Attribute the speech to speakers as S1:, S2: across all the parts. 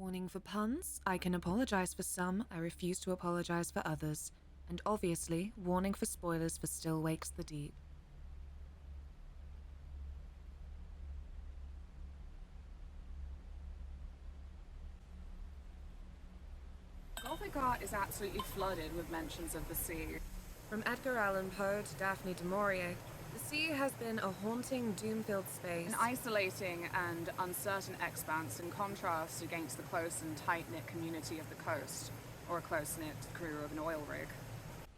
S1: Warning for puns. I can apologize for some, I refuse to apologize for others. And obviously, warning for spoilers for Still Wakes the Deep.
S2: Gothic art is absolutely flooded with mentions of the sea.
S1: From Edgar Allan Poe to Daphne du Maurier, the sea has been a haunting, doom-filled space.
S2: An isolating and uncertain expanse in contrast against the close and tight-knit community of the coast, or a close-knit crew of an oil rig.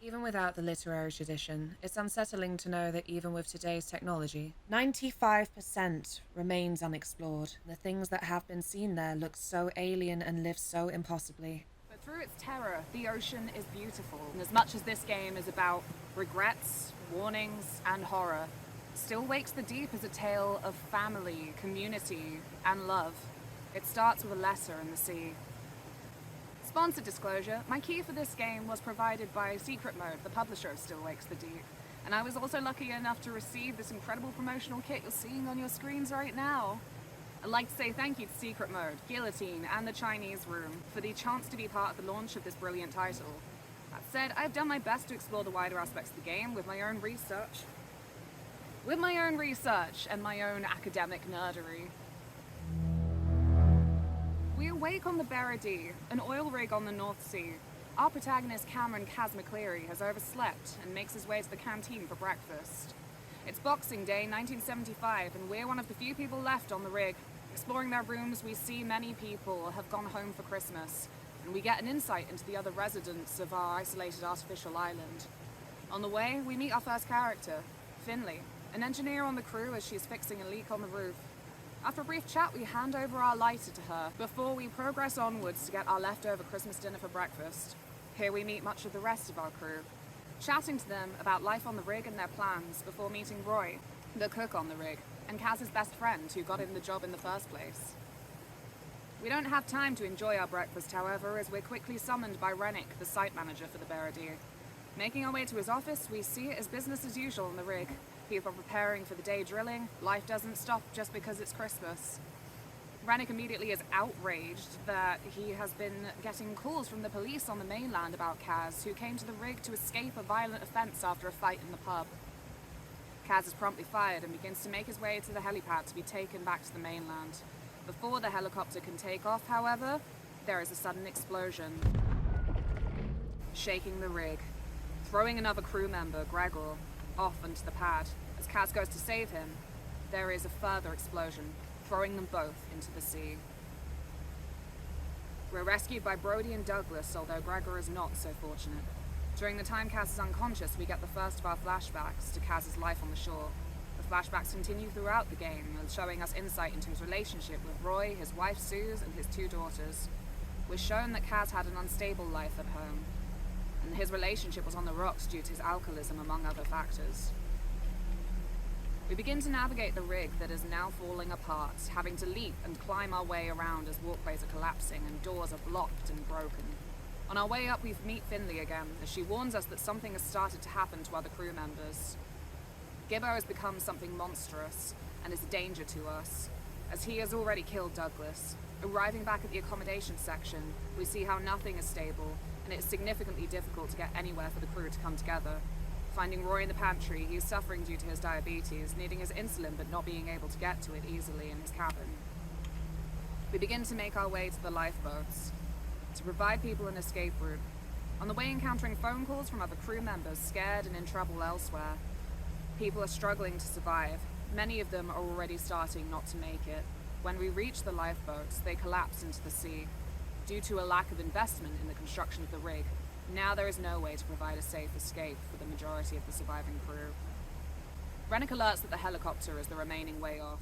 S1: Even without the literary tradition, it's unsettling to know that even with today's technology, 95% remains unexplored. The things that have been seen there look so alien and live so impossibly.
S2: But through its terror, the ocean is beautiful. And as much as this game is about regrets, warnings, and horror, Still Wakes the Deep is a tale of family, community, and love. It starts with a letter in the sea. Sponsor disclosure, my key for this game was provided by Secret Mode, the publisher of Still Wakes the Deep. And I was also lucky enough to receive this incredible promotional kit you're seeing on your screens right now. I'd like to say thank you to Secret Mode, Guillotine, and the Chinese Room for the chance to be part of the launch of this brilliant title. That said, I've done my best to explore the wider aspects of the game with my own research. And my own academic nerdery. We awake on the Beardy, an oil rig on the North Sea. Our protagonist Cameron Kaz McCleary has overslept and makes his way to the canteen for breakfast. It's Boxing Day 1975 and we're one of the few people left on the rig. Exploring their rooms, we see many people have gone home for Christmas, and we get an insight into the other residents of our isolated artificial island. On the way, we meet our first character, Finley, an engineer on the crew as she's fixing a leak on the roof. After a brief chat, we hand over our lighter to her before we progress onwards to get our leftover Christmas dinner for breakfast. Here we meet much of the rest of our crew, chatting to them about life on the rig and their plans before meeting Roy, the cook on the rig, and Kaz's best friend who got him the job in the first place. We don't have time to enjoy our breakfast, however, as we're quickly summoned by Rennick, the site manager for the Beardy. Making our way to his office, we see it as business as usual on the rig. People are preparing for the day drilling. Life doesn't stop just because it's Christmas. Rennick immediately is outraged that he has been getting calls from the police on the mainland about Kaz, who came to the rig to escape a violent offense after a fight in the pub. Kaz is promptly fired and begins to make his way to the helipad to be taken back to the mainland. Before the helicopter can take off, however, there is a sudden explosion, shaking the rig, throwing another crew member, Gregor, off onto the pad. As Kaz goes to save him, there is a further explosion, throwing them both into the sea. We're rescued by Brody and Douglas, although Gregor is not so fortunate. During the time Kaz is unconscious, we get the first of our flashbacks to Kaz's life on the shore. The flashbacks continue throughout the game, showing us insight into his relationship with Roy, his wife Suze, and his two daughters. We're shown that Kaz had an unstable life at home, and his relationship was on the rocks due to his alcoholism, among other factors. We begin to navigate the rig that is now falling apart, having to leap and climb our way around as walkways are collapsing and doors are blocked and broken. On our way up, we meet Finley again, as she warns us that something has started to happen to other crew members. Gibbo has become something monstrous and is a danger to us, as he has already killed Douglas. Arriving back at the accommodation section, we see how nothing is stable, and it is significantly difficult to get anywhere for the crew to come together. Finding Roy in the pantry, he is suffering due to his diabetes, needing his insulin but not being able to get to it easily in his cabin. We begin to make our way to the lifeboats, to provide people an escape route. On the way, encountering phone calls from other crew members scared and in trouble elsewhere. People are struggling to survive. Many of them are already starting not to make it. When we reach the lifeboats, they collapse into the sea. Due to a lack of investment in the construction of the rig, now there is no way to provide a safe escape for the majority of the surviving crew. Rennick alerts that the helicopter is the remaining way off,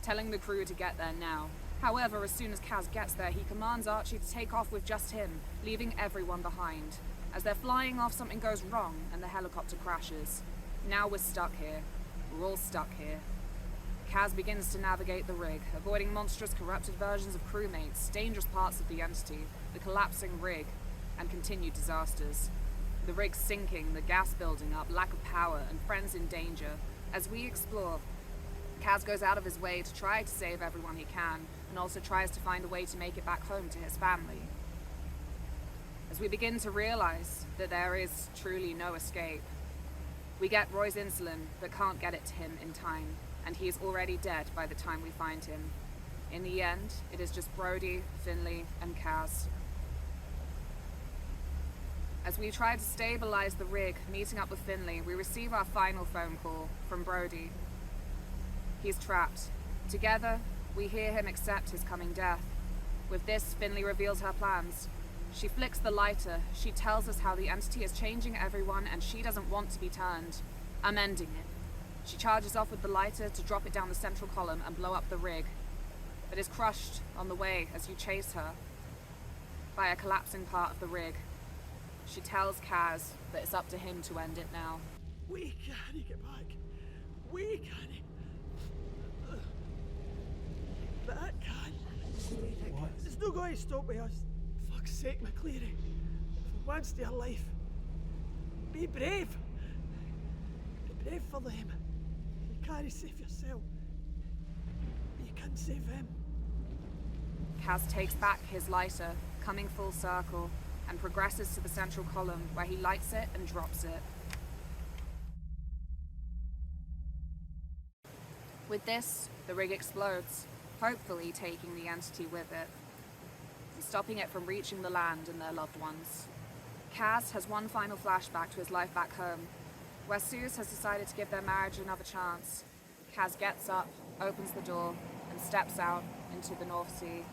S2: telling the crew to get there now. However, as soon as Kaz gets there, he commands Archie to take off with just him, leaving everyone behind. As they're flying off, something goes wrong and the helicopter crashes. Now we're stuck here. We're all stuck here. Kaz begins to navigate the rig, avoiding monstrous, corrupted versions of crewmates, dangerous parts of the entity, the collapsing rig, and continued disasters. The rig sinking, the gas building up, lack of power, and friends in danger. As we explore, Kaz goes out of his way to try to save everyone he can, and also tries to find a way to make it back home to his family. As we begin to realize that there is truly no escape, we get Roy's insulin, but can't get it to him in time, and he is already dead by the time we find him. In the end, it is just Brody, Finley, and Kaz. As we try to stabilize the rig, meeting up with Finley, we receive our final phone call from Brody. He's trapped. Together, we hear him accept his coming death. With this, Finley reveals her plans. She flicks the lighter. She tells us how the entity is changing everyone and she doesn't want to be turned. I'm ending it. She charges off with the lighter to drop it down the central column and blow up the rig, but is crushed on the way as you chase her by a collapsing part of the rig. She tells Kaz that it's up to him to end it now.
S3: We can't get back. We can't. But I can. What? There's no going to stop me us. Fuck's sake, McCleary. For once in your life, be brave. Be brave for them. You can't save yourself. You can save him.
S2: Kaz takes back his lighter, coming full circle, and progresses to the central column where he lights it and drops it. With this, the rig explodes, hopefully taking the entity with it, and stopping it from reaching the land and their loved ones. Kaz has one final flashback to his life back home, where Suze has decided to give their marriage another chance. Kaz gets up, opens the door, and steps out into the North Sea.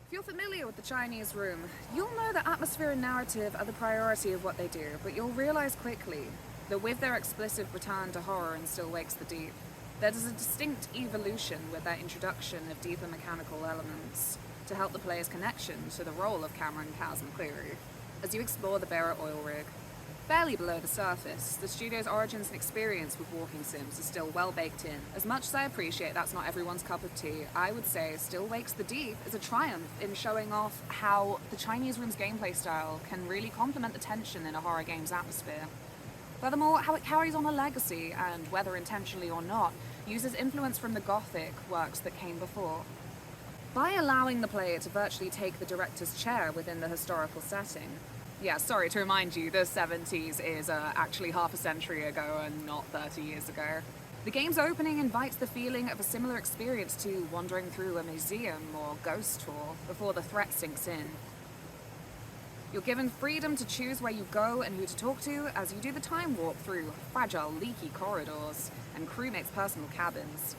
S2: If you're familiar with the Chinese room, you'll know that atmosphere and narrative are the priority of what they do, but you'll realize quickly that with their explicit return to horror in Still Wakes the Deep, there is a distinct evolution with their introduction of deeper mechanical elements to help the player's connection to the role of Cameron Kaz McCleary as you explore the Bearer oil rig. Barely below the surface, the studio's origins and experience with walking sims is still well baked in. As much as I appreciate that's not everyone's cup of tea, I would say Still Wakes the Deep is a triumph in showing off how the Chinese room's gameplay style can really complement the tension in a horror game's atmosphere. Furthermore, how it carries on a legacy and, whether intentionally or not, uses influence from the Gothic works that came before. By allowing the player to virtually take the director's chair within the historical setting. Yeah, sorry to remind you, the 70s is actually half a century ago and not 30 years ago. The game's opening invites the feeling of a similar experience to wandering through a museum or ghost tour before the threat sinks in. You're given freedom to choose where you go and who to talk to as you do the time warp through fragile, leaky corridors and crewmates' personal cabins.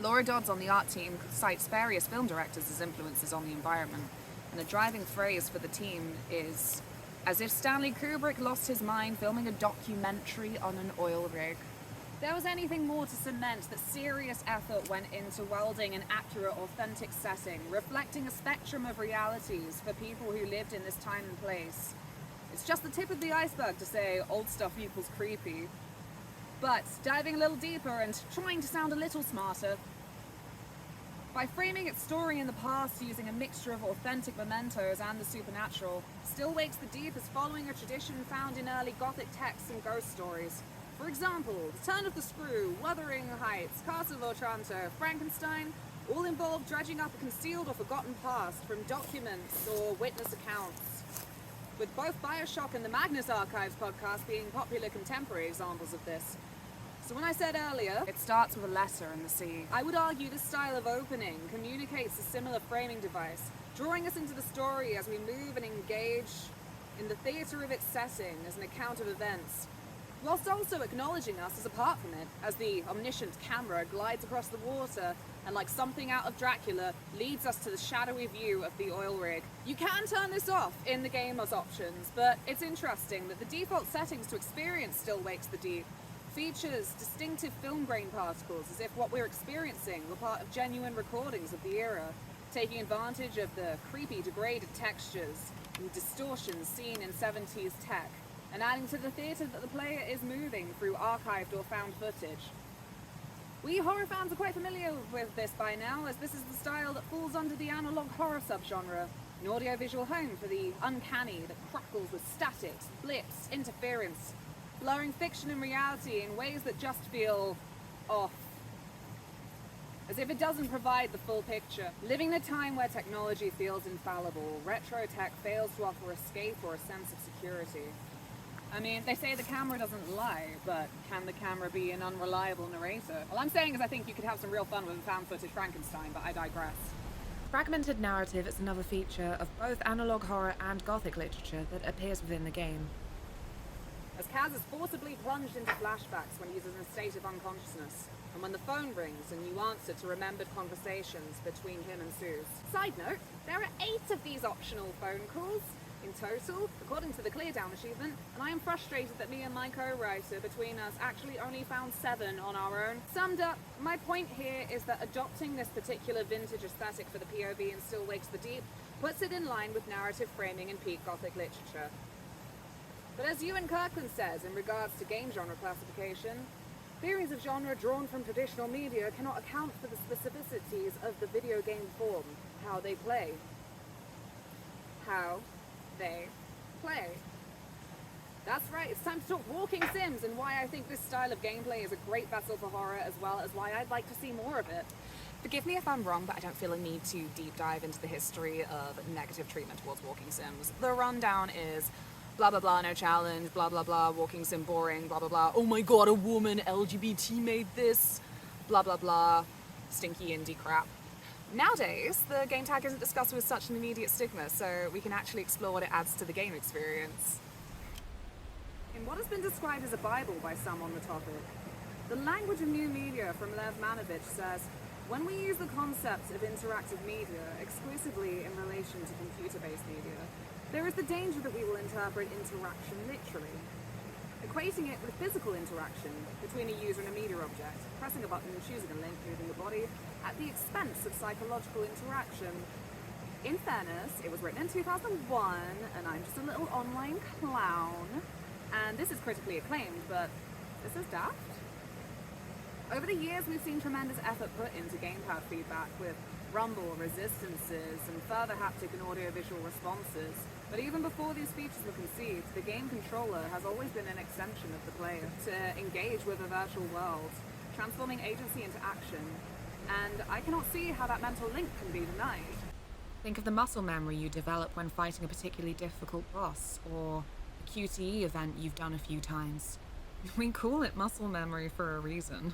S2: Laura Dodds on the art team cites various film directors as influences on the environment, and the driving phrase for the team is, as if Stanley Kubrick lost his mind filming a documentary on an oil rig. If there was anything more to cement that serious effort went into welding an accurate, authentic setting, reflecting a spectrum of realities for people who lived in this time and place. It's just the tip of the iceberg to say old stuff equals creepy. But diving a little deeper and trying to sound a little smarter, by framing its story in the past using a mixture of authentic mementos and the supernatural, Still Wakes the Deep is following a tradition found in early Gothic texts and ghost stories. For example, The Turn of the Screw, Wuthering Heights, Castle of Otranto, Frankenstein, all involve dredging up a concealed or forgotten past from documents or witness accounts, with both Bioshock and the Magnus Archives podcast being popular contemporary examples of this. So when I said earlier, it starts with a letter in the sea, I would argue this style of opening communicates a similar framing device, drawing us into the story as we move and engage in the theatre of its setting as an account of events, whilst also acknowledging us as apart from it, as the omniscient camera glides across the water and, like something out of Dracula, leads us to the shadowy view of the oil rig. You can turn this off in the game as options, but it's interesting that the default settings to experience Still Wakes the Deep features distinctive film grain particles as if what we're experiencing were part of genuine recordings of the era, taking advantage of the creepy, degraded textures and distortions seen in 70s tech, and adding to the theatre that the player is moving through archived or found footage. We horror fans are quite familiar with this by now, as this is the style that falls under the analog horror subgenre, an audiovisual home for the uncanny that crackles with statics, blips, interference, blurring fiction and reality in ways that just feel off. As if it doesn't provide the full picture. Living in a time where technology feels infallible, retro tech fails to offer escape or a sense of security. I mean, they say the camera doesn't lie, but can the camera be an unreliable narrator? All I'm saying is I think you could have some real fun with a found footage Frankenstein, but I digress.
S1: Fragmented narrative is another feature of both analog horror and Gothic literature that appears within the game.
S2: As Kaz is forcibly plunged into flashbacks when he's in a state of unconsciousness, and when the phone rings and you answer to remembered conversations between him and Suze. Side note, there are 8 of these optional phone calls in total, according to the Clear Down achievement, and I am frustrated that me and my co-writer between us actually only found 7 on our own. Summed up, my point here is that adopting this particular vintage aesthetic for the POV in Still Wakes the Deep puts it in line with narrative framing in peak Gothic literature. But as Ewan Kirkland says in regards to game genre classification, theories of genre drawn from traditional media cannot account for the specificities of the video game form, how they play. How they play. That's right, it's time to talk walking sims and why I think this style of gameplay is a great vessel for horror, as well as why I'd like to see more of it.
S4: Forgive me if I'm wrong, but I don't feel a need to deep dive into the history of negative treatment towards walking sims. The rundown is blah blah blah, no challenge, blah blah blah, walking sim boring, blah blah blah, oh my god, a woman, LGBT made this, blah blah blah, stinky indie crap. Nowadays, the game tag isn't discussed with such an immediate stigma, so we can actually explore what it adds to the game experience.
S2: In what has been described as a Bible by some on the topic, the language of new media from Lev Manovich says, when we use the concept of interactive media exclusively in relation to computer-based media, there is the danger that we will interpret interaction literally, equating it with physical interaction between a user and a media object, pressing a button, choosing a link, moving your body, at the expense of psychological interaction. In fairness, it was written in 2001, and I'm just a little online clown, and this is critically acclaimed, but this is daft. Over the years, we've seen tremendous effort put into gamepad feedback with rumble, resistances, and further haptic and audiovisual responses. But even before these features were conceived, the game controller has always been an extension of the player to engage with a virtual world, transforming agency into action. And I cannot see how that mental link can be denied.
S1: Think of the muscle memory you develop when fighting a particularly difficult boss, or a QTE event you've done a few times. We call it muscle memory for a reason.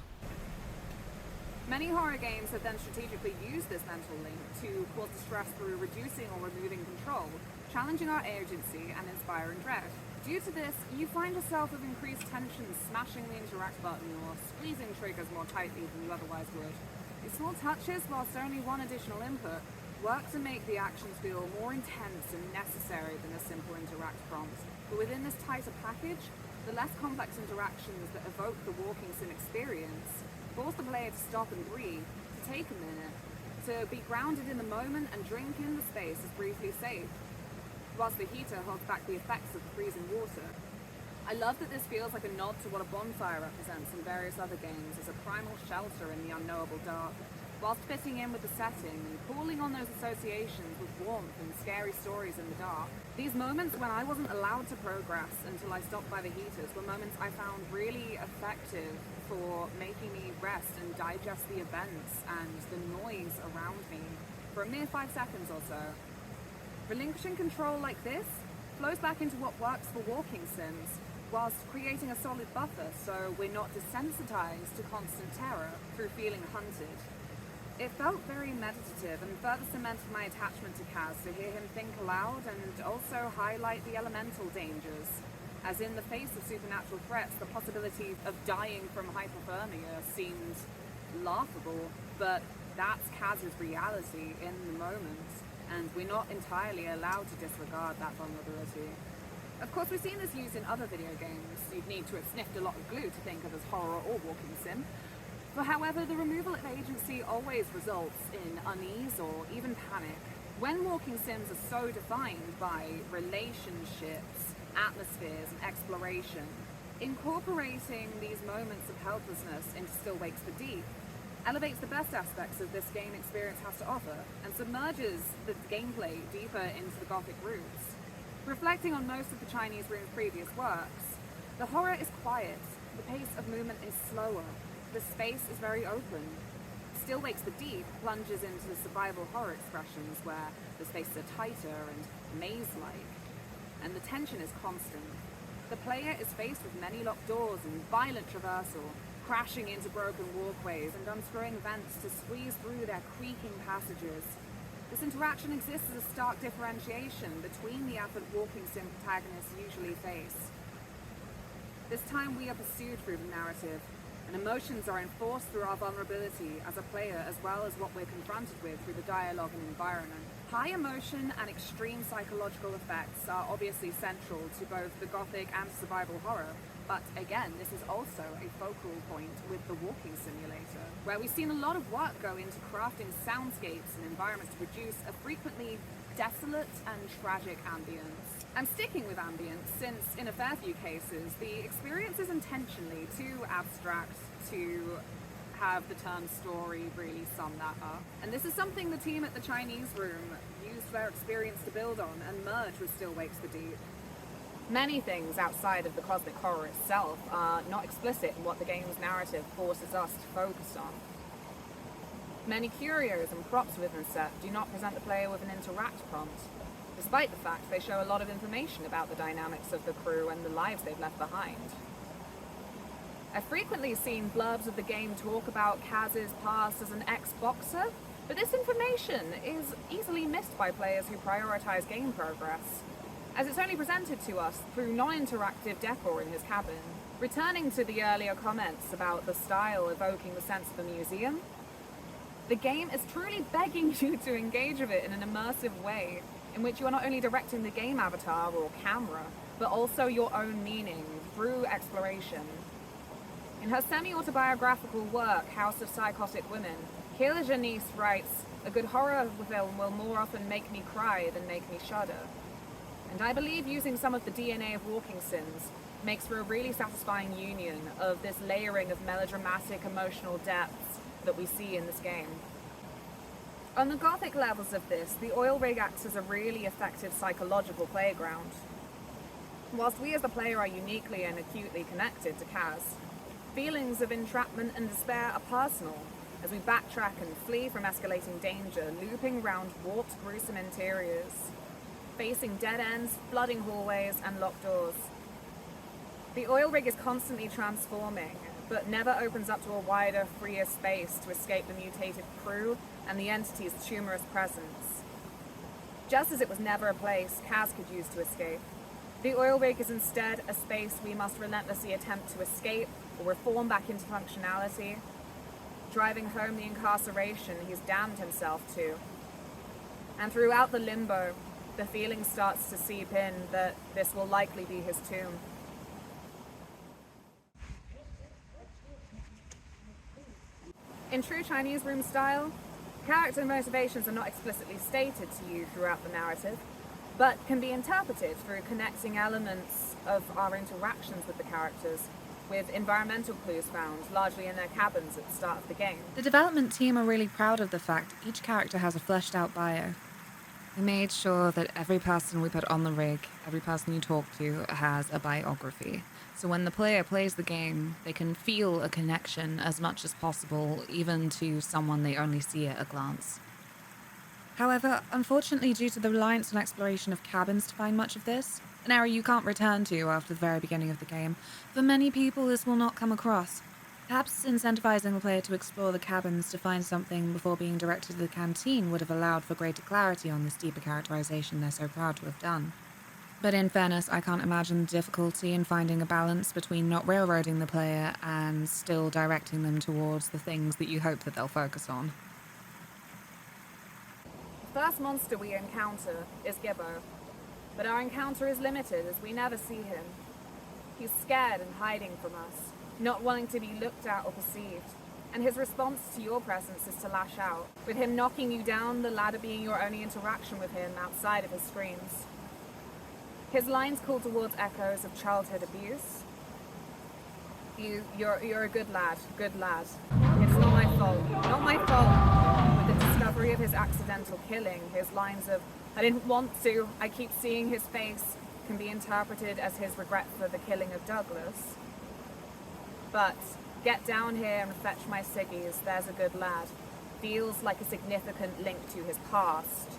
S2: Many horror games have then strategically used this mental link to cause distress through reducing or removing control, challenging our agency and inspiring dread. Due to this, you find yourself with increased tension smashing the interact button or squeezing triggers more tightly than you otherwise would. These small touches, whilst only one additional input, work to make the actions feel more intense and necessary than a simple interact prompt. But within this tighter package, the less complex interactions that evoke the walking sim experience force the player to stop and breathe, to take a minute, to be grounded in the moment and drink in the space as briefly safe, whilst the heater holds back the effects of the freezing water. I love that this feels like a nod to what a bonfire represents in various other games as a primal shelter in the unknowable dark, whilst fitting in with the setting and calling on those associations with warmth and scary stories in the dark. These moments when I wasn't allowed to progress until I stopped by the heaters were moments I found really effective for making me rest and digest the events and the noise around me for a mere 5 seconds or so. Relinquishing control like this flows back into what works for walking sims, whilst creating a solid buffer so we're not desensitized to constant terror through feeling hunted. It felt very meditative and further cemented my attachment to Kaz to hear him think aloud and also highlight the elemental dangers. As in the face of supernatural threats, the possibility of dying from hypothermia seemed laughable, but that's Kaz's reality in the moment, and we're not entirely allowed to disregard that vulnerability. Of course, we've seen this used in other video games. You'd need to have sniffed a lot of glue to think of as horror or walking sim. But however, the removal of agency always results in unease or even panic. When walking sims are so defined by relationships, atmospheres, and exploration, Incorporating these moments of helplessness into Still Wakes the Deep elevates the best aspects of this game experience has to offer and submerges the gameplay deeper into the Gothic roots. Reflecting on most of the Chinese Room's previous works, the horror is quiet, the pace of movement is slower, the space is very open. Still Wakes the Deep plunges into survival horror expressions where the spaces are tighter and maze-like, and the tension is constant. The player is faced with many locked doors and violent traversal, crashing into broken walkways and unscrewing vents to squeeze through their creaking passages. This interaction exists as a stark differentiation between the effort walking sim protagonists usually face. This time we are pursued through the narrative, and emotions are enforced through our vulnerability as a player as well as what we're confronted with through the dialogue and environment. High emotion and extreme psychological effects are obviously central to both the Gothic and survival horror, but again, this is also a focal point with the walking simulator, where we've seen a lot of work go into crafting soundscapes and environments to produce a frequently desolate and tragic ambience. I'm sticking with ambience since, in a fair few cases, the experience is intentionally too abstract to have the term story really sum that up. And this is something the team at the Chinese Room used their experience to build on and merge with Still Wakes the Deep.
S4: Many things outside of the cosmic horror itself are not explicit in what the game's narrative forces us to focus on. Many curios and props within the set do not present the player with an interact prompt, despite the fact they show a lot of information about the dynamics of the crew and the lives they've left behind. I've frequently seen blurbs of the game talk about Kaz's past as an ex-boxer, but this information is easily missed by players who prioritize game progress, as it's only presented to us through non-interactive decor in his cabin. Returning to the earlier comments about the style evoking the sense of a museum, the game is truly begging you to engage with it in an immersive way, in which you are not only directing the game avatar or camera, but also your own meaning through exploration. In her semi-autobiographical work, House of Psychotic Women, Kayla Janice writes, "A good horror film will more often make me cry than make me shudder." And I believe using some of the DNA of walking sims makes for a really satisfying union of this layering of melodramatic emotional depths that we see in this game. On the Gothic levels of this, the oil rig acts as a really effective psychological playground. Whilst we as the player are uniquely and acutely connected to Kaz, feelings of entrapment and despair are personal as we backtrack and flee from escalating danger, looping round warped, gruesome interiors, facing dead ends, flooding hallways, and locked doors. The oil rig is constantly transforming, but never opens up to a wider, freer space to escape the mutated crew and the entity's tumorous presence. Just as it was never a place Kaz could use to escape, the oil rig is instead a space we must relentlessly attempt to escape or reform back into functionality, driving home the incarceration he's damned himself to. And throughout the limbo, the feeling starts to seep in that this will likely be his tomb. In true Chinese Room style, character motivations are not explicitly stated to you throughout the narrative, but can be interpreted through connecting elements of our interactions with the characters, with environmental clues found largely in their cabins at the start of the game.
S1: The development team are really proud of the fact each character has a fleshed out bio. We made sure that every person we put on the rig, every person you talk to, has a biography. So when the player plays the game, they can feel a connection as much as possible, even to someone they only see at a glance. However, unfortunately, due to the reliance on exploration of cabins to find much of this, an area you can't return to after the very beginning of the game, for many people this will not come across. Perhaps incentivizing the player to explore the cabins to find something before being directed to the canteen would have allowed for greater clarity on this deeper characterization they're so proud to have done. But in fairness, I can't imagine the difficulty in finding a balance between not railroading the player and still directing them towards the things that you hope that they'll focus on.
S4: The first monster we encounter is Gibbo, but our encounter is limited as we never see him. He's scared and hiding from us, not wanting to be looked at or perceived, and his response to your presence is to lash out, with him knocking you down, the ladder being your only interaction with him outside of his screams. His lines call towards echoes of childhood abuse, You're a good lad. Good lad. It's not my fault. Not my fault. With the discovery of his accidental killing, his lines of, I didn't want to, I keep seeing his face, can be interpreted as his regret for the killing of Douglas. But get down here and fetch my ciggies, there's a good lad. Feels like a significant link to his past.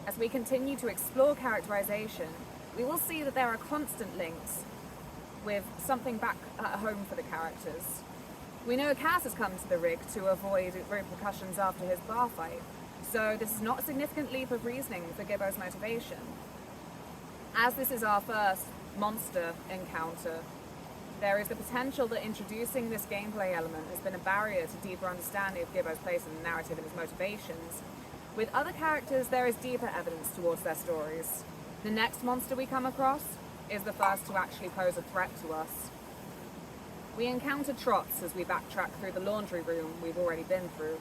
S4: As we continue to explore characterization, we will see that there are constant links with something back at home for the characters. We know Kaz has come to the rig to avoid repercussions after his bar fight, so this is not a significant leap of reasoning for Gibbo's motivation. As this is our first monster encounter, there is the potential that introducing this gameplay element has been a barrier to deeper understanding of Gibbo's place in the narrative and his motivations. With other characters, there is deeper evidence towards their stories. The next monster we come across is the first to actually pose a threat to us. We encounter Trots as we backtrack through the laundry room we've already been through.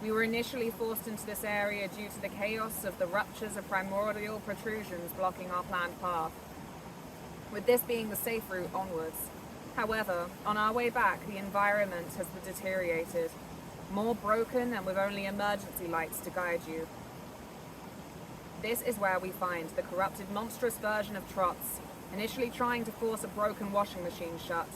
S4: We were initially forced into this area due to the chaos of the ruptures of primordial protrusions blocking our planned path, with this being the safe route onwards. However, on our way back, the environment has deteriorated, more broken and with only emergency lights to guide you. This is where we find the corrupted, monstrous version of Trots, initially trying to force a broken washing machine shut.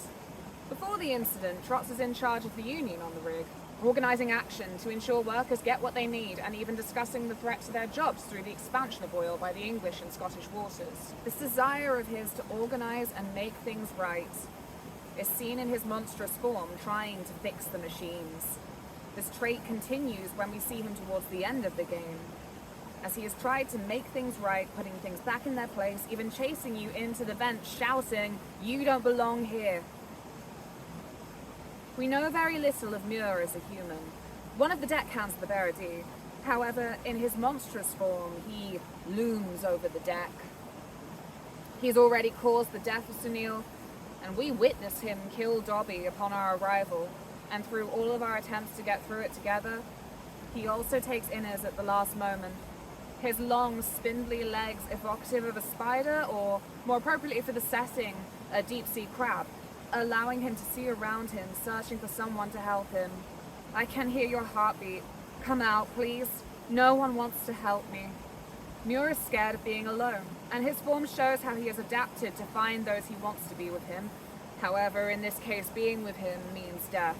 S4: Before the incident, Trots is in charge of the union on the rig, organizing action to ensure workers get what they need and even discussing the threat to their jobs through the expansion of oil by the English and Scottish waters. This desire of his to organize and make things right is seen in his monstrous form trying to fix the machines. This trait continues when we see him towards the end of the game, as he has tried to make things right, putting things back in their place, even chasing you into the vent, shouting, "You don't belong here." We know very little of Muir as a human, one of the deckhands of the Berardi. However, in his monstrous form, he looms over the deck. He's already caused the death of Sunil, and we witness him kill Dobby upon our arrival, and through all of our attempts to get through it together, he also takes Inez at the last moment. His long, spindly legs evocative of a spider, or more appropriately for the setting, a deep-sea crab, allowing him to see around him, searching for someone to help him. I can hear your heartbeat. Come out, please. No one wants to help me. Muir is scared of being alone, and his form shows how he has adapted to find those he wants to be with him. However, in this case, being with him means death.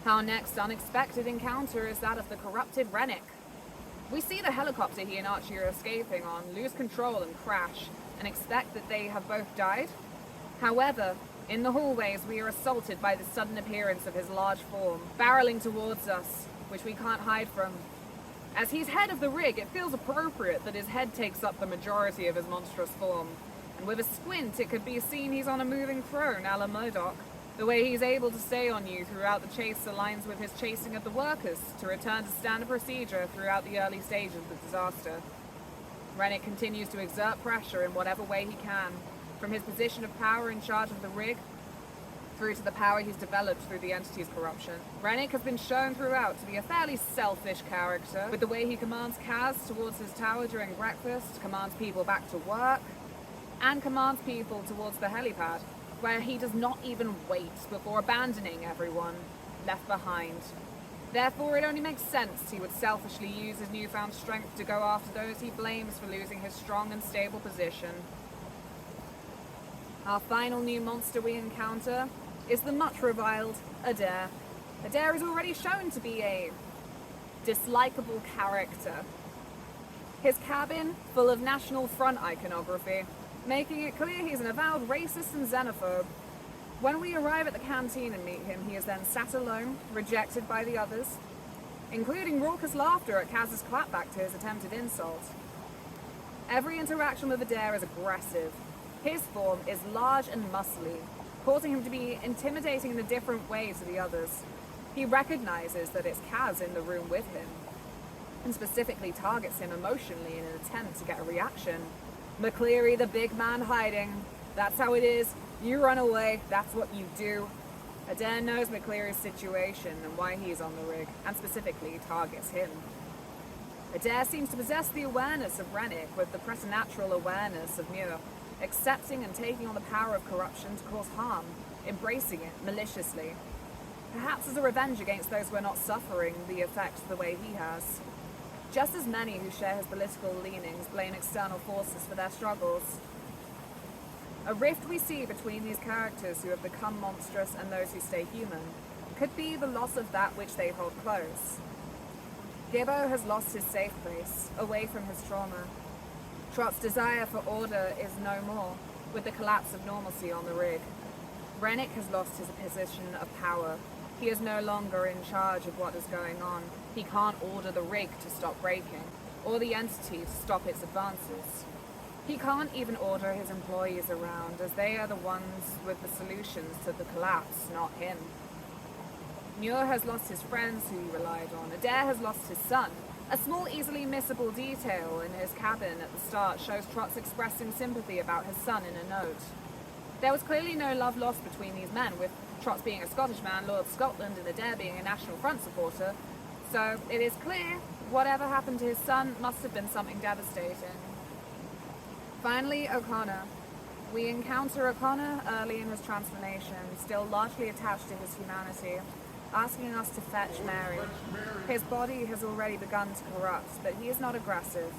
S4: Our next unexpected encounter is that of the corrupted Rennick. We see the helicopter he and Archie are escaping on lose control and crash, and expect that they have both died. However, in the hallways we are assaulted by the sudden appearance of his large form, barreling towards us, which we can't hide from. As he's head of the rig, it feels appropriate that his head takes up the majority of his monstrous form, and with a squint it could be seen he's on a moving throne a la Murdoch. The way he's able to stay on you throughout the chase aligns with his chasing of the workers to return to standard procedure throughout the early stages of the disaster. Rennick continues to exert pressure in whatever way he can, from his position of power in charge of the rig through to the power he's developed through the entity's corruption. Rennick has been shown throughout to be a fairly selfish character, with the way he commands Kaz towards his tower during breakfast, commands people back to work, and commands people towards the helipad, where he does not even wait before abandoning everyone left behind. Therefore, it only makes sense he would selfishly use his newfound strength to go after those he blames for losing his strong and stable position. Our final new monster we encounter is the much reviled Adair. Adair is already shown to be a dislikable character. His cabin, full of National Front iconography, making it clear he's an avowed racist and xenophobe. When we arrive at the canteen and meet him, he is then sat alone, rejected by the others, including raucous laughter at Kaz's clapback to his attempted insult. Every interaction with Adair is aggressive. His form is large and muscly, causing him to be intimidating in a different way to the others. He recognizes that it's Kaz in the room with him, and specifically targets him emotionally in an attempt to get a reaction. McCleary, the big man hiding. That's how it is. You run away, that's what you do. Adair knows McCleary's situation and why he's on the rig, and specifically targets him. Adair seems to possess the awareness of Rennick with the preternatural awareness of Muir. accepting and taking on the power of corruption to cause harm, embracing it maliciously. Perhaps as a revenge against those who are not suffering the effects the way he has. Just as many who share his political leanings blame external forces for their struggles. A rift we see between these characters who have become monstrous and those who stay human could be the loss of that which they hold close. Gibbo has lost his safe place, away from his trauma. Trott's desire for order is no more, with the collapse of normalcy on the rig. Rennick has lost his position of power. He is no longer in charge of what is going on. He can't order the rig to stop breaking, or the entity to stop its advances. He can't even order his employees around, as they are the ones with the solutions to the collapse, not him. Muir has lost his friends who he relied on. Adair has lost his son. A small, easily missable detail in his cabin at the start shows Trott's expressing sympathy about his son in a note. There was clearly no love lost between these men, with Trott's being a Scottish man, Lord of Scotland, and Adair being a National Front supporter. So it is clear whatever happened to his son must have been something devastating. Finally, O'Connor. We encounter O'Connor early in his transformation, still largely attached to his humanity, asking us to fetch Mary. His body has already begun to corrupt, but he is not aggressive.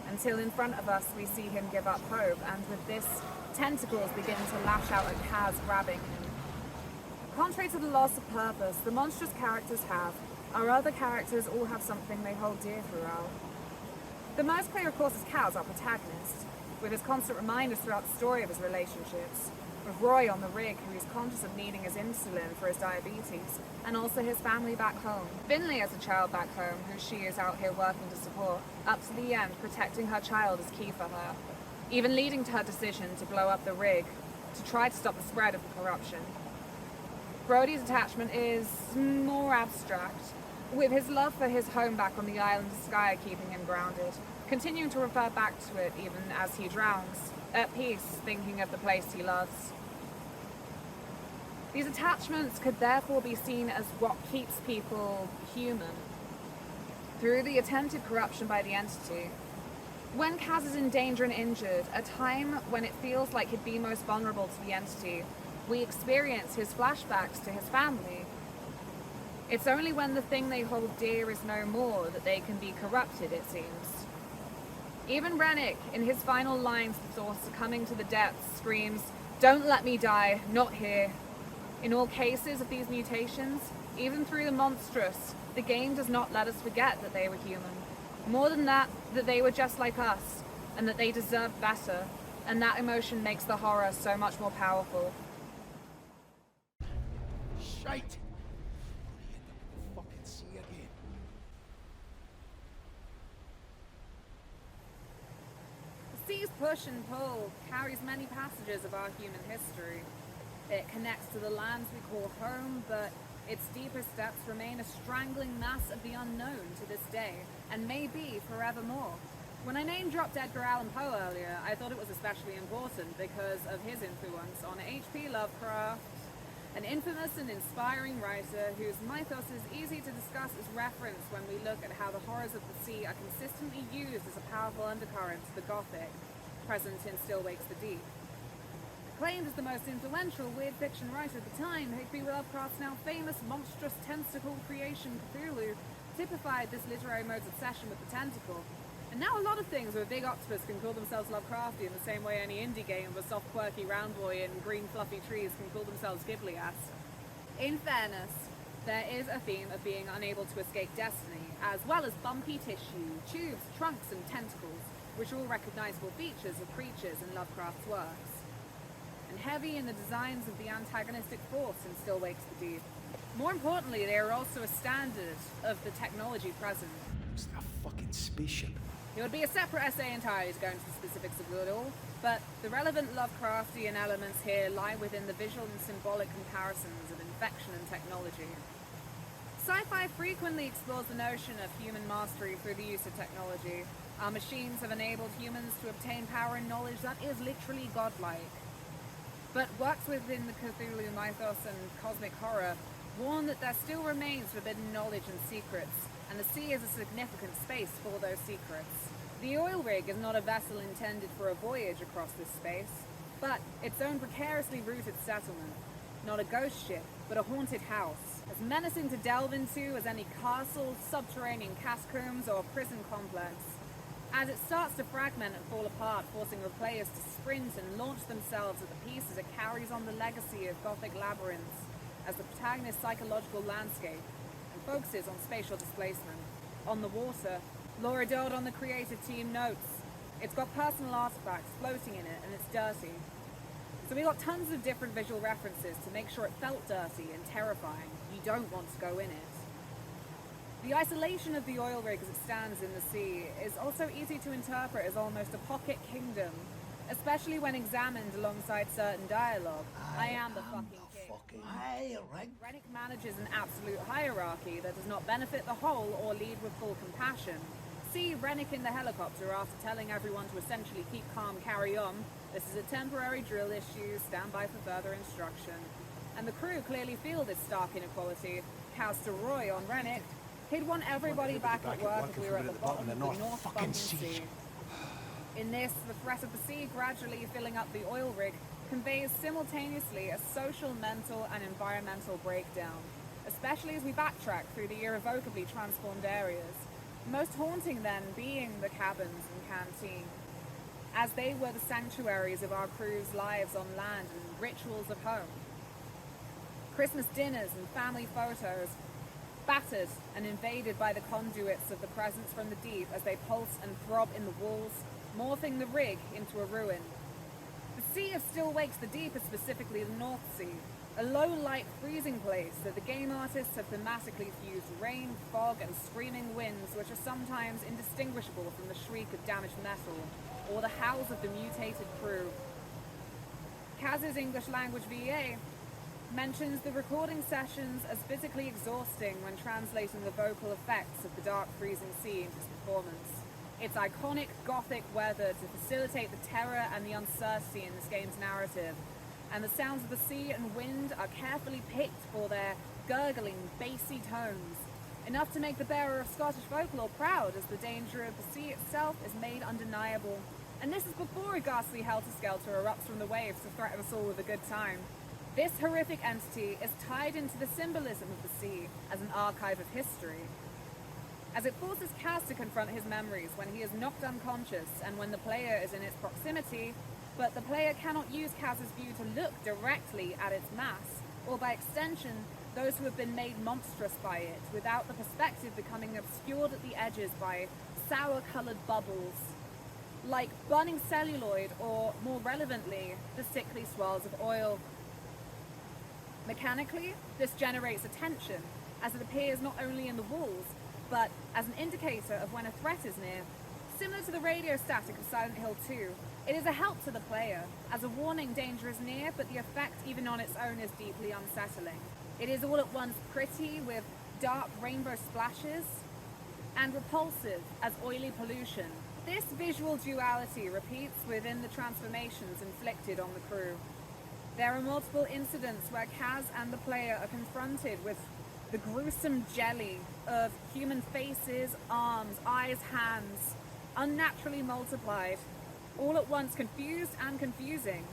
S4: Until in front of us we see him give up hope, and with this, tentacles begin to lash out at Kaz, grabbing him. Contrary to the loss of purpose the monstrous characters have, our other characters all have something they hold dear throughout. The most clear, of course, is Kaz, our protagonist, with his constant reminders throughout the story of his relationships. With Roy on the rig, who is conscious of needing his insulin for his diabetes, and also his family back home. Finley as a child back home, who she is out here working to support. Up to the end, protecting her child is key for her, even leading to her decision to blow up the rig, to try to stop the spread of the corruption. Brody's attachment is more abstract, with his love for his home back on the island of Skye keeping him grounded, continuing to refer back to it even as he drowns, at peace, thinking of the place he loves. These attachments could therefore be seen as what keeps people human, through the attempted corruption by the entity. When Kaz is in danger and injured, a time when it feels like he'd be most vulnerable to the entity, we experience his flashbacks to his family. It's only when the thing they hold dear is no more that they can be corrupted, it seems. Even Rennick, in his final lines before succumbing to the depths, screams, "Don't let me die, not here." In all cases of these mutations, even through the monstrous, the game does not let us forget that they were human. More than that, that they were just like us, and that they deserved better, and that emotion makes the horror so much more powerful.
S3: Shite! Fucking sea again.
S2: The sea's push and pull carries many passages of our human history. It connects to the lands we call home, but its deepest depths remain a strangling mass of the unknown to this day, and may be forevermore. When I name-dropped Edgar Allan Poe earlier, I thought it was especially important because of his influence on H.P. Lovecraft, an infamous and inspiring writer whose mythos is easy to discuss as reference when we look at how the horrors of the sea are consistently used as a powerful undercurrent to the Gothic, present in Still Wakes the Deep. Acclaimed as the most influential weird fiction writer at the time, H.P. Lovecraft's now famous monstrous tentacle creation Cthulhu typified this literary mode's obsession with the tentacle. And now a lot of things with a big octopus can call themselves Lovecraftian the same way any indie game with a soft quirky round boy and green fluffy trees can call themselves Ghibli-esque. In fairness, there is a theme of being unable to escape destiny, as well as bumpy tissue, tubes, trunks and tentacles, which are all recognizable features of creatures in Lovecraft's works. And heavy in the designs of the antagonistic force in Still Wakes the Deep. More importantly, they are also a standard of the technology present.
S3: It's a fucking spaceship.
S2: It would be a separate essay entirely to go into the specifics of it all, but the relevant Lovecraftian elements here lie within the visual and symbolic comparisons of infection and technology. Sci-fi frequently explores the notion of human mastery through the use of technology. Our machines have enabled humans to obtain power and knowledge that is literally godlike. But works within the Cthulhu mythos and cosmic horror warn that there still remains forbidden knowledge and secrets, and the sea is a significant space for those secrets. The oil rig is not a vessel intended for a voyage across this space, but its own precariously rooted settlement. Not a ghost ship, but a haunted house, as menacing to delve into as any castle, subterranean catacombs, or prison complex. As it starts to fragment and fall apart, forcing our players to sprint and launch themselves at the pieces, it carries on the legacy of Gothic labyrinths as the protagonist's psychological landscape, and focuses on spatial displacement. On the water, Laura Dodd on the creative team notes, it's got personal artifacts floating in it and it's dirty. So we got tons of different visual references to make sure it felt dirty and terrifying. You don't want to go in it. The isolation of the oil rig as it stands in the sea is also easy to interpret as almost a pocket kingdom, especially when examined alongside certain dialogue. I am the fucking king. Rennick manages an absolute hierarchy that does not benefit the whole or lead with full compassion. See Rennick in the helicopter after telling everyone to essentially keep calm, carry on. This is a temporary drill issue, stand by for further instruction. And the crew clearly feel this stark inequality. Cows to Roy on Rennick. He'd want everybody back at work if we were at the bottom of the North fucking sea. In this, the threat of the sea gradually filling up the oil rig conveys simultaneously a social, mental, and environmental breakdown, especially as we backtrack through the irrevocably transformed areas. Most haunting then being the cabins and canteen, as they were the sanctuaries of our crew's lives on land and rituals of home. Christmas dinners and family photos, battered and invaded by the conduits of the presence from the deep as they pulse and throb in the walls, morphing the rig into a ruin. The sea of still wakes the deep is specifically the North Sea, a low-light freezing place that the game artists have thematically fused rain, fog, and screaming winds which are sometimes indistinguishable from the shriek of damaged metal, or the howls of the mutated crew. Kaz's English language VA mentions the recording sessions as physically exhausting when translating the vocal effects of the dark freezing sea into his performance. It's iconic Gothic weather to facilitate the terror and the uncertainty in this game's narrative, and the sounds of the sea and wind are carefully picked for their gurgling, bassy tones, enough to make the bearer of Scottish folklore proud as the danger of the sea itself is made undeniable. And this is before a ghastly helter-skelter erupts from the waves to threaten us all with a good time. This horrific entity is tied into the symbolism of the sea as an archive of history, as it forces Kaz to confront his memories when he is knocked unconscious and when the player is in its proximity, but the player cannot use Kaz's view to look directly at its mass, or by extension, those who have been made monstrous by it, without the perspective becoming obscured at the edges by sour-coloured bubbles, like burning celluloid or, more relevantly, the sickly swirls of oil. Mechanically, this generates a tension, as it appears not only in the walls, but as an indicator of when a threat is near. Similar to the radio static of Silent Hill 2, it is a help to the player, as a warning danger is near, but the effect even on its own is deeply unsettling. It is all at once pretty, with dark rainbow splashes, and repulsive as oily pollution. This visual duality repeats within the transformations inflicted on the crew. There are multiple incidents where Kaz and the player are confronted with the gruesome jelly of human faces, arms, eyes, hands, unnaturally multiplied, all at once confused and confusing.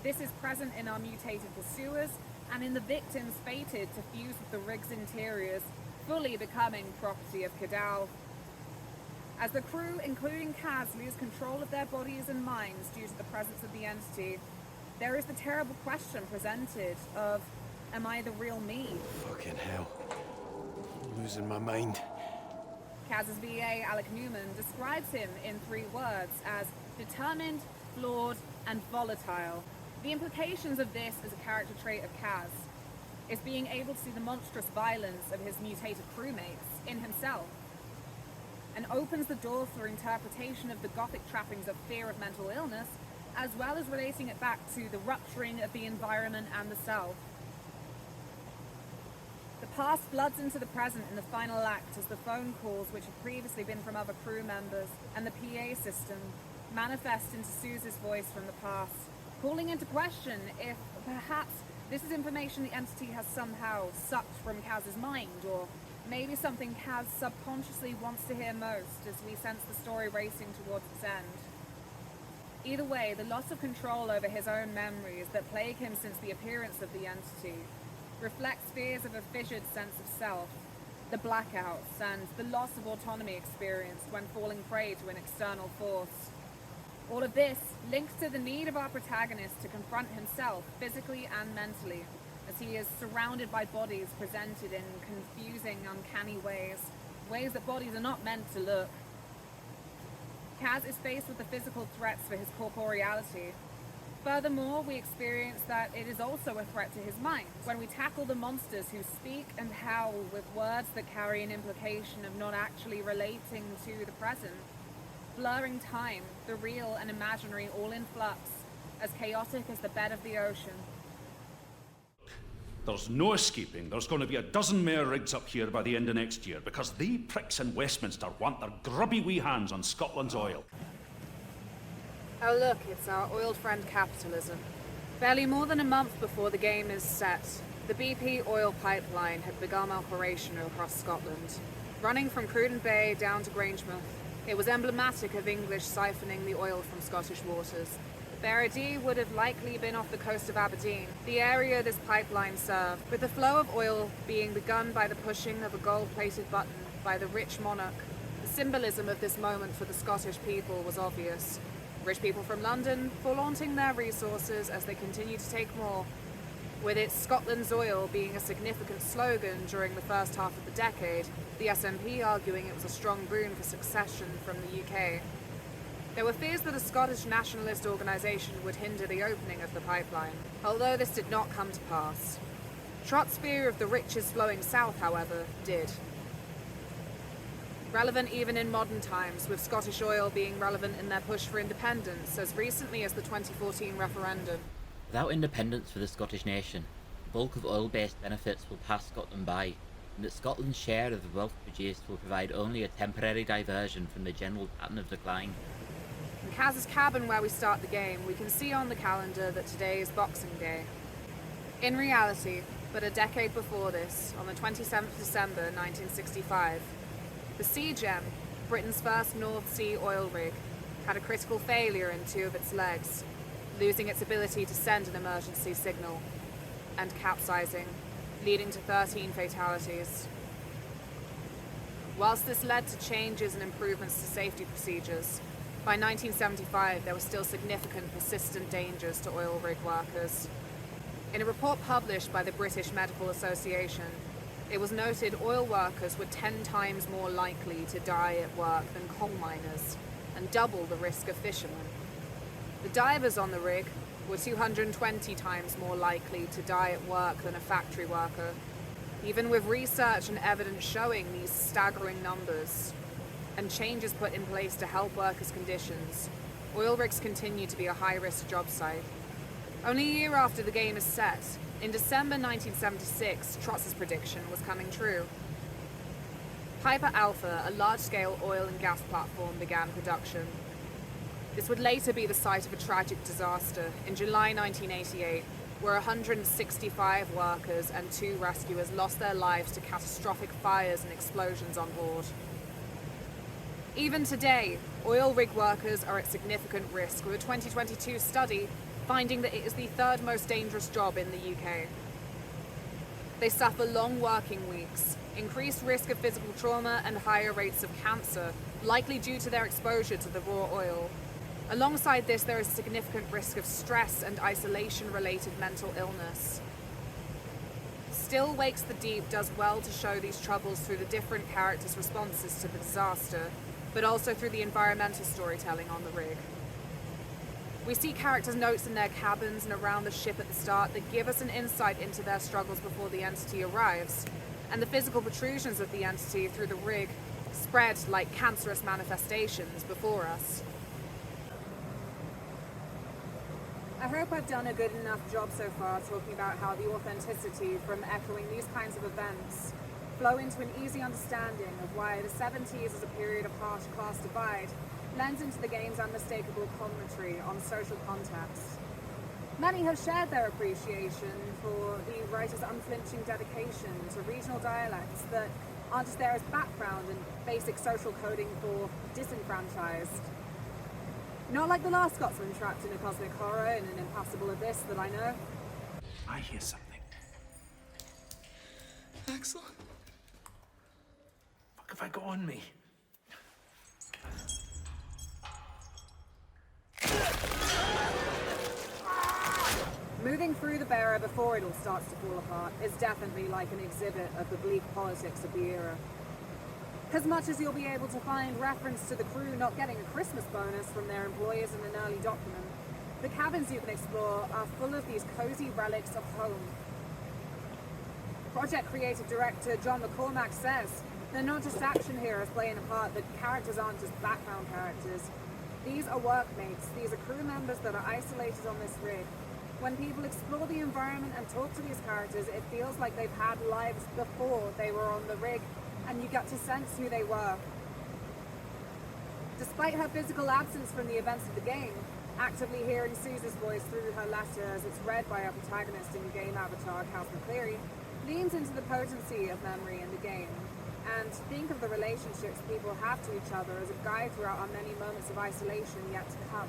S2: This is present in our mutated pursuers and in the victims fated to fuse with the rig's interiors, fully becoming property of Kadal. As the crew, including Kaz, lose control of their bodies and minds due to the presence of the entity, there is the terrible question presented of, am I the real me?
S5: Fucking hell. I'm losing my mind.
S2: Kaz's VA, Alec Newman, describes him in 3 words as determined, flawed, and volatile. The implications of this as a character trait of Kaz is being able to see the monstrous violence of his mutated crewmates in himself, and opens the door for interpretation of the Gothic trappings of fear of mental illness, as well as relating it back to the rupturing of the environment and the self. The past bloods into the present in the final act as the phone calls, which had previously been from other crew members, and the PA system manifest into Suze's voice from the past, calling into question if perhaps this is information the entity has somehow sucked from Kaz's mind, or Maybe something Kaz subconsciously wants to hear most as we sense the story racing towards its end. Either way, the loss of control over his own memories that plague him since the appearance of the entity reflects fears of a fissured sense of self, the blackouts, and the loss of autonomy experienced when falling prey to an external force. All of this links to the need of our protagonist to confront himself physically and mentally, as he is surrounded by bodies presented in confusing, uncanny ways that bodies are not meant to look. Kaz is faced with the physical threats for his corporeality. Furthermore, we experience that it is also a threat to his mind when we tackle the monsters who speak and howl with words that carry an implication of not actually relating to the present, blurring time, the real and imaginary all in flux, as chaotic as the bed of the ocean.
S6: There's no escaping. There's going to be a dozen more rigs up here by the end of next year, because they pricks in Westminster want their grubby wee hands on Scotland's oil.
S4: Oh look, it's our oiled friend Capitalism. Barely more than a month before the game is set, the BP oil pipeline had begun operation across Scotland. Running from Cruden Bay down to Grangemouth, it was emblematic of English siphoning the oil from Scottish waters. Barradee would have likely been off the coast of Aberdeen, the area this pipeline served, with the flow of oil being begun by the pushing of a gold-plated button by the rich monarch. The symbolism of this moment for the Scottish people was obvious. Rich people from London flaunting their resources as they continue to take more, with its Scotland's oil being a significant slogan during the first half of the decade, the SNP arguing it was a strong boon for succession from the UK. There were fears that a Scottish nationalist organisation would hinder the opening of the pipeline, although this did not come to pass. Trott's fear of the riches flowing south, however, did. Relevant even in modern times, with Scottish oil being relevant in their push for independence as recently as the 2014 referendum.
S7: Without independence for the Scottish nation, the bulk of oil-based benefits will pass Scotland by, and that Scotland's share of the wealth produced will provide only a temporary diversion from the general pattern of decline.
S4: In Kaz's cabin where we start the game, we can see on the calendar that today is Boxing Day. In reality, but a decade before this, on the 27th December 1965, the Sea Gem, Britain's first North Sea oil rig, had a critical failure in two of its legs, losing its ability to send an emergency signal, and capsizing, leading to 13 fatalities. Whilst this led to changes and improvements to safety procedures, by 1975 there were still significant persistent dangers to oil rig workers. In a report published by the British Medical Association, it was noted oil workers were 10 times more likely to die at work than coal miners, and double the risk of fishermen. The divers on the rig were 220 times more likely to die at work than a factory worker, even with research and evidence showing these staggering numbers, and changes put in place to help workers' conditions. Oil rigs continue to be a high-risk job site. Only a year after the game is set, in December 1976, Trotz's prediction was coming true. Piper Alpha, a large-scale oil and gas platform, began production. This would later be the site of a tragic disaster in July 1988, where 165 workers and 2 rescuers lost their lives to catastrophic fires and explosions on board. Even today, oil rig workers are at significant risk, with a 2022 study finding that it is the 3rd most dangerous job in the UK. They suffer long working weeks, increased risk of physical trauma and higher rates of cancer, likely due to their exposure to the raw oil. Alongside this, there is a significant risk of stress and isolation-related mental illness. Still Wakes the Deep does well to show these troubles through the different characters' responses to the disaster, but also through the environmental storytelling on the rig. We see characters' notes in their cabins and around the ship at the start that give us an insight into their struggles before the entity arrives, and the physical protrusions of the entity through the rig spread like cancerous manifestations before us. I hope I've done a good enough job so far talking about how the authenticity from echoing these kinds of events flow into an easy understanding of why the 70s as a period of harsh class divide lends into the game's unmistakable commentary on social context. Many have shared their appreciation for the writer's unflinching dedication to regional dialects that
S2: aren't just there as background and basic social coding for disenfranchised. Not like the last Scotsman trapped in a cosmic horror in an impassable abyss that I know.
S5: I hear something.
S3: Axel?
S5: Fuck have I got on me?
S2: Moving through the bearer before it all starts to fall apart is definitely like an exhibit of the bleak politics of the era. As much as you'll be able to find reference to the crew not getting a Christmas bonus from their employers in an early document, the cabins you can explore are full of these cozy relics of home. Project creative director John McCormack says they're not just action heroes playing a part, the characters aren't just background characters. These are workmates, these are crew members that are isolated on this rig. When people explore the environment and talk to these characters, it feels like they've had lives before they were on the rig, and you get to sense who they were. Despite her physical absence from the events of the game, actively hearing Suze's voice through her letter as it's read by our protagonist in game avatar, Cass McCleary, leans into the potency of memory in the game, and think of the relationships people have to each other as a guide throughout our many moments of isolation yet to come.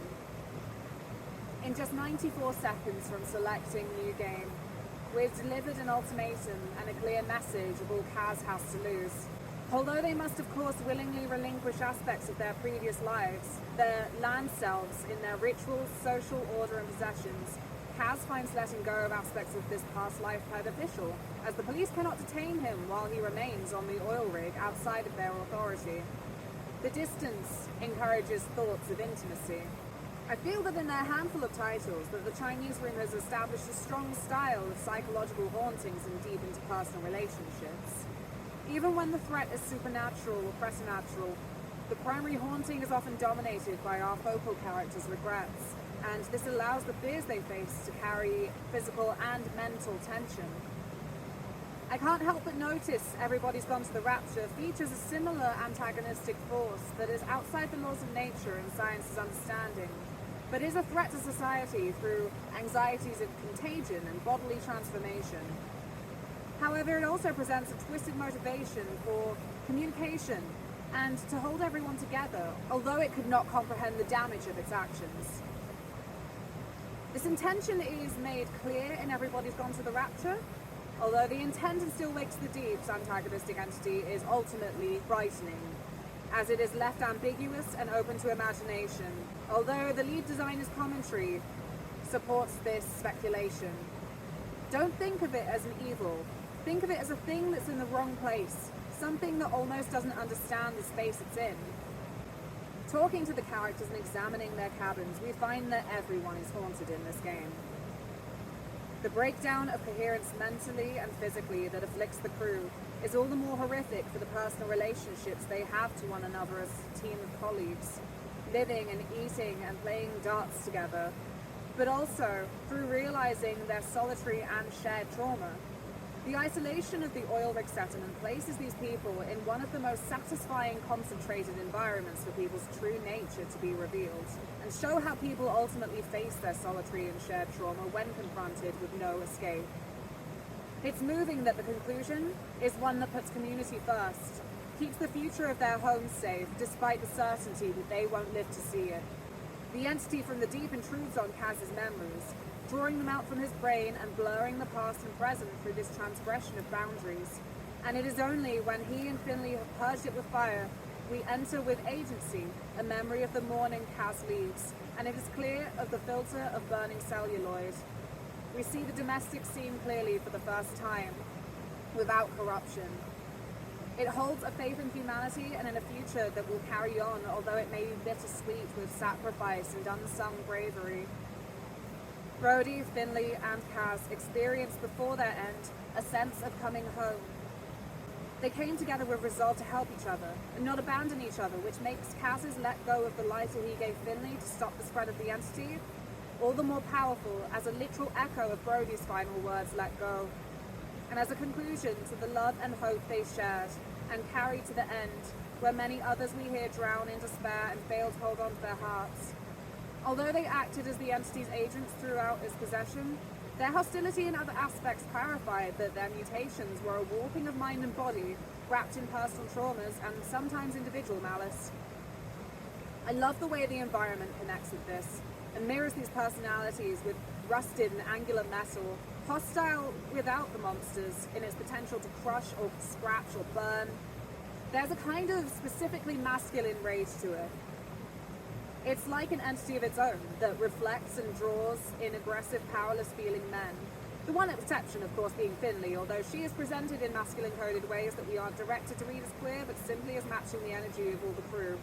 S2: In just 94 seconds from selecting New Game, we've delivered an ultimatum and a clear message of all Kaz has to lose. Although they must of course willingly relinquish aspects of their previous lives, their land selves in their rituals, social order and possessions, Kaz finds letting go of aspects of this past life beneficial, as the police cannot detain him while he remains on the oil rig outside of their authority. The distance encourages thoughts of intimacy. I feel that in their handful of titles that the Chinese room has established a strong style of psychological hauntings and deep interpersonal relationships. Even when the threat is supernatural or preternatural, the primary haunting is often dominated by our focal characters' regrets, and this allows the fears they face to carry physical and mental tension. I can't help but notice Everybody's Gone to the Rapture features a similar antagonistic force that is outside the laws of nature and science's understanding, but is a threat to society through anxieties of contagion and bodily transformation. However, it also presents a twisted motivation for communication and to hold everyone together, although it could not comprehend the damage of its actions. This intention is made clear in Everybody's Gone to the Rapture, although the intent in Still Wakes the Deep's antagonistic entity is ultimately frightening, as it is left ambiguous and open to imagination, although the lead designer's commentary supports this speculation. Don't think of it as an evil. Think of it as a thing that's in the wrong place, something that almost doesn't understand the space it's in. Talking to the characters and examining their cabins, we find that everyone is haunted in this game. The breakdown of coherence mentally and physically that afflicts the crew is all the more horrific for the personal relationships they have to one another as a team of colleagues, living and eating and playing darts together, but also through realizing their solitary and shared trauma. The isolation of the oil rig settlement places these people in one of the most satisfying concentrated environments for people's true nature to be revealed, and show how people ultimately face their solitary and shared trauma when confronted with no escape. It's moving that the conclusion is one that puts community first, keeps the future of their homes safe despite the certainty that they won't live to see it. The entity from the deep intrudes on Kaz's memories, drawing them out from his brain and blurring the past and present through this transgression of boundaries. And it is only when he and Finley have purged it with fire, we enter with agency a memory of the morning Kaz leaves, and it is clear of the filter of burning celluloid. We see the domestic scene clearly for the first time, without corruption. It holds a faith in humanity and in a future that will carry on, although it may be bittersweet with sacrifice and unsung bravery. Brody, Finley, and Kaz experienced before their end a sense of coming home. They came together with resolve to help each other and not abandon each other, which makes Kaz's let go of the lighter he gave Finley to stop the spread of the entity all the more powerful as a literal echo of Brody's final words, let go, and as a conclusion to the love and hope they shared and carried to the end, where many others we hear drown in despair and fail to hold on to their hearts. Although they acted as the entity's agents throughout its possession, Their hostility in other aspects clarified that their mutations were a warping of mind and body, wrapped in personal traumas and sometimes individual malice. I love the way the environment connects with this, and mirrors these personalities with rusted and angular metal, hostile without the monsters in its potential to crush or scratch or burn. There's a kind of specifically masculine rage to it. It's like an entity of its own that reflects and draws in aggressive, powerless-feeling men. The one exception, of course, being Finley, although she is presented in masculine-coded ways that we aren't directed to read as queer, but simply as matching the energy of all the crew.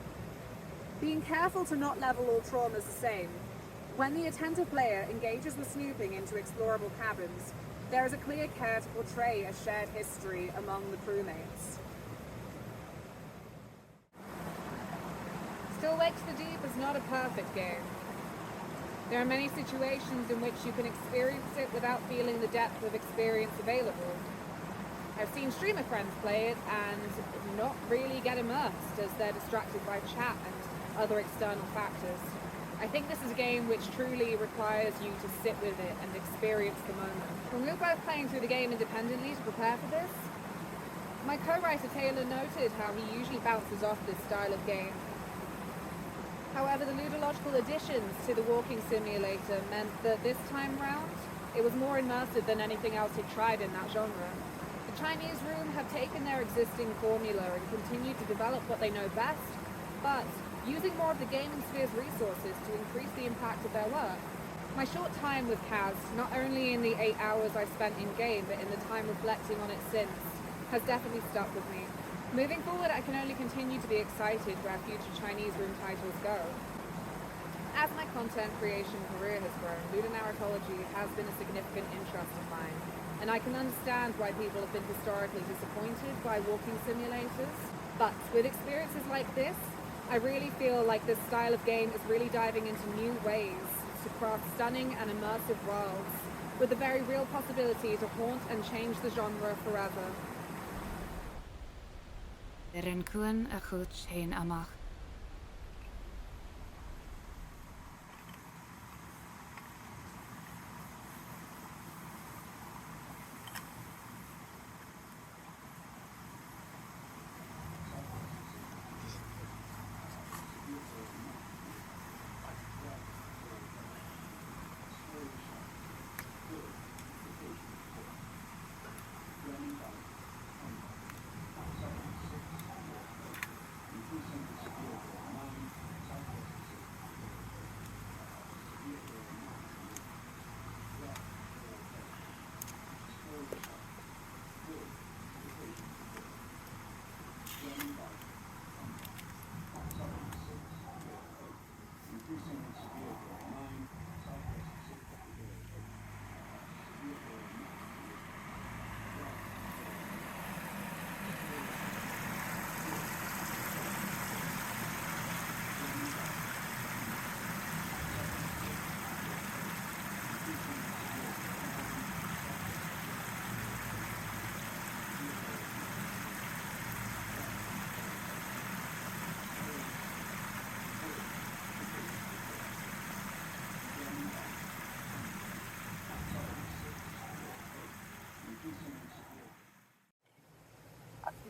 S2: Being careful to not level all traumas the same. When the attentive player engages with snooping into explorable cabins, there is a clear care to portray a shared history among the crewmates. Still Wakes the Deep is not a perfect game. There are many situations in which you can experience it without feeling the depth of experience available. I've seen streamer friends play it and not really get immersed as they're distracted by chat and other external factors. I think this is a game which truly requires you to sit with it and experience the moment. When we were both playing through the game independently to prepare for this, my co-writer Taylor noted how he usually bounces off this style of game. However, the ludological additions to the walking simulator meant that this time round, it was more immersive than anything else he'd tried in that genre. The Chinese Room have taken their existing formula and continued to develop what they know best, but using more of the gaming sphere's resources to increase the impact of their work. My short time with Kaz, not only in the 8 hours I spent in-game, but in the time reflecting on it since, has definitely stuck with me. Moving forward, I can only continue to be excited where future Chinese Room titles go. As my content creation career has grown, ludonarratology has been a significant interest of mine, and I can understand why people have been historically disappointed by walking simulators. But with experiences like this, I really feel like this style of game is really diving into new ways to craft stunning and immersive worlds, with the very real possibility to haunt and change the genre forever.
S8: Erin Kuan a chuch hein amach.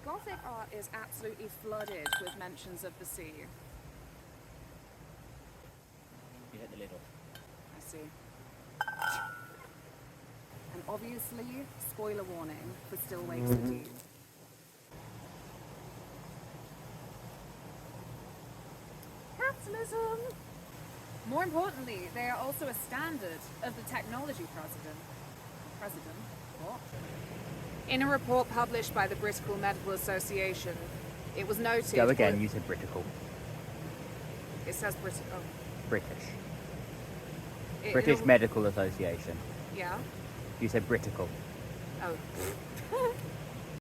S2: Gothic art is absolutely flooded with mentions of the sea.
S7: You hit the lid off.
S2: I see. And obviously, spoiler warning for Still Wakes the Deep. Capitalism! More importantly, they are also a standard of the technology president. What? In a report published by the British Medical Association, it was noted...
S7: Go again, you said Britical.
S2: It says British. Oh.
S7: British.
S2: It-
S7: British
S2: it'll-
S7: Medical Association.
S2: Yeah?
S7: You said Britical.
S2: Oh.